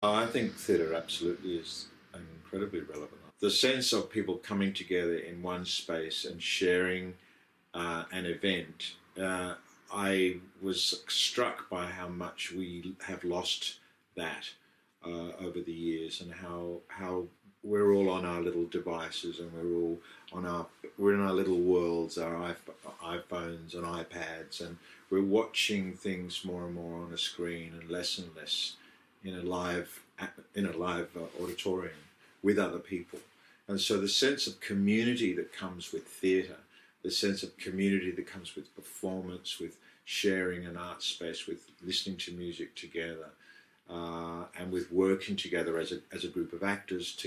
I think theatre absolutely is incredibly relevant. The sense of people coming together in one space and sharing an event, I was struck by how much we have lost that over the years, and how we're all on our little devices, and we're in our little worlds, our iPhones and iPads, and we're watching things more and more on a screen and less in a live auditorium with other people. And so the sense of community that comes with theatre, the sense of community that comes with performance, with sharing an art space, with listening to music together, and with working together as a group of actors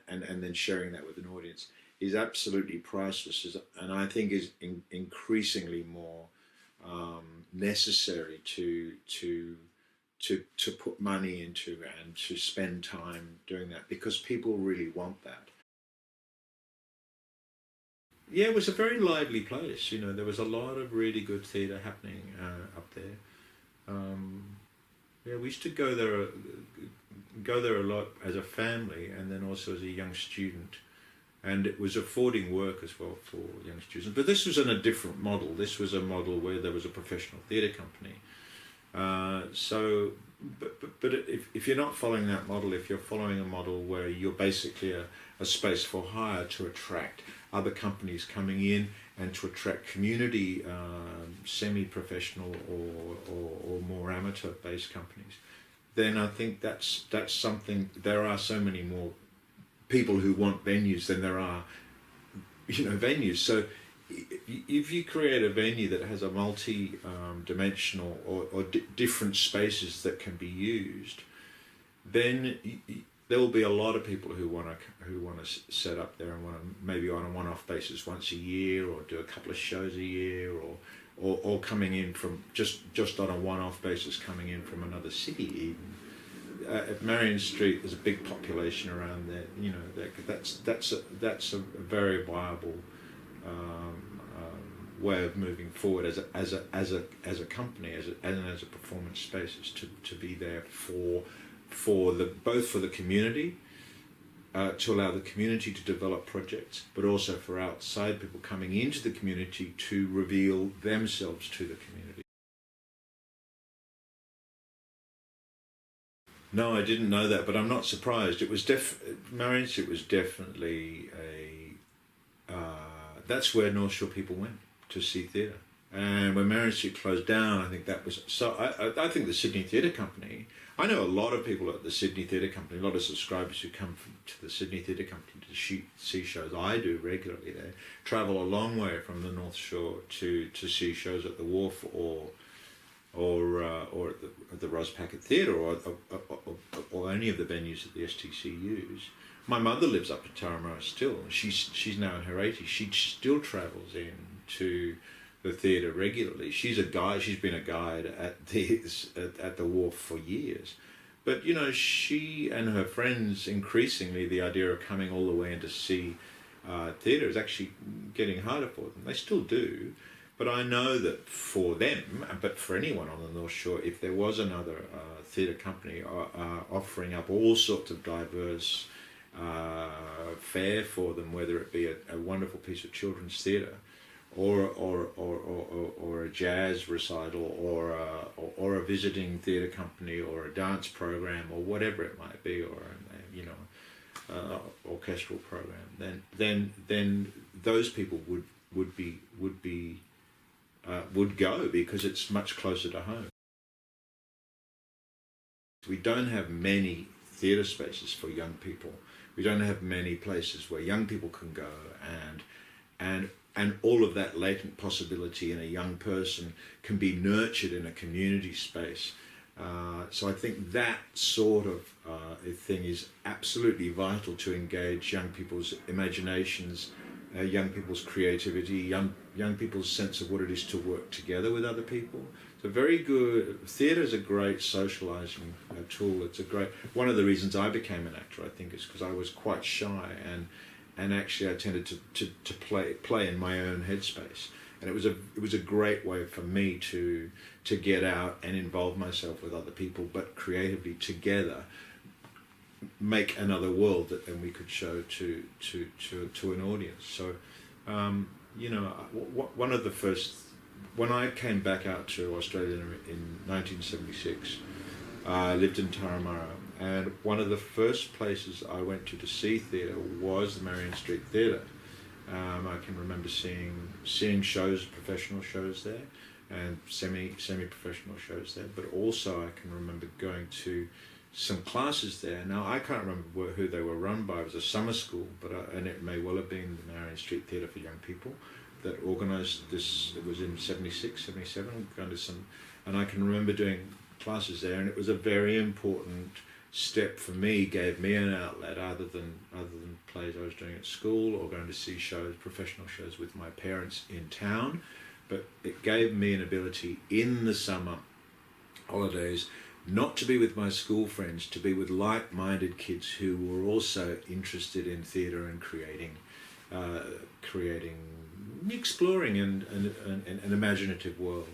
and then sharing that with an audience, is absolutely priceless, and I think is increasingly more necessary to put money into and to spend time doing that, because people really want that. Yeah, it was a very lively place. You know, there was a lot of really good theatre happening up there. Um, yeah, we used to go there a lot as a family, and then also as a young student. And it was affording work as well for young students. But this was in a different model. This was a model where there was a professional theatre company. But if you're not following that model, if you're following a model where you're basically a space for hire to attract other companies coming in and to attract community, semi-professional or more amateur-based companies, then I think that's something. There are so many more people who want venues than there are, venues. So if you create a venue that has a multi-dimensional or different spaces that can be used, then there will be a lot of people who want to set up there and want to, maybe on a one-off basis once a year, or do a couple of shows a year, or coming in from just on a one-off basis, coming in from another city even. At Marian Street, there's a big population around there. That's a very viable way of moving forward as a company, as a performance space, is to be there both for the community, to allow the community to develop projects, but also for outside people coming into the community to reveal themselves to the community. No, I didn't know that, but I'm not surprised. It was Marian Street was definitely that's where North Shore people went to see theatre. And when Marian Street closed down, I think that was so. I think the Sydney Theatre Company. I know a lot of people at the Sydney Theatre Company, a lot of subscribers who come to the Sydney Theatre Company to see shows. I do regularly. They travel a long way from the North Shore to see shows at the Wharf or at the Ros Packet Theatre or any of the venues that the STC use. My mother lives up in Turramurra still. She's now in her 80s. She still travels in to the theatre regularly. She's a guide. She's been a guide at the Wharf for years. But she and her friends, increasingly, the idea of coming all the way in to see theatre is actually getting harder for them. They still do. But I know that for them, but for anyone on the North Shore, if there was another theatre company offering up all sorts of diverse fare for them, whether it be a wonderful piece of children's theatre, or a jazz recital, or a visiting theatre company, or a dance program, or whatever it might be, or orchestral program, then those people would go, because it's much closer to home. We don't have many theatre spaces for young people. We don't have many places where young people can go, and all of that latent possibility in a young person can be nurtured in a community space. So I think that sort of thing is absolutely vital to engage young people's imaginations, young people's creativity, young people's sense of what it is to work together with other people. So very good. Theatre is a great socialising tool. It's a great. One of the reasons I became an actor, I think, is because I was quite shy, and actually I tended to play in my own headspace. and it was a great way for me to get out and involve myself with other people, but creatively together make another world that then we could show to an audience. So you know, one of the first, when I came back out to Australia in 1976, I lived in Turramurra, and one of the first places I went to see theatre was the Marian Street Theatre. I can remember seeing shows, professional shows there, and semi-professional shows there. But also I can remember going to some classes there. Now I can't remember who they were run by. It was a summer school, but and it may well have been the Marian Street Theatre for Young People that organised this. It was in 76, 77, going to some, and I can remember doing classes there, and it was a very important step for me, gave me an outlet other than plays I was doing at school or going to see shows, professional shows with my parents in town, but it gave me an ability in the summer holidays not to be with my school friends, to be with like-minded kids who were also interested in theatre and exploring an imaginative world.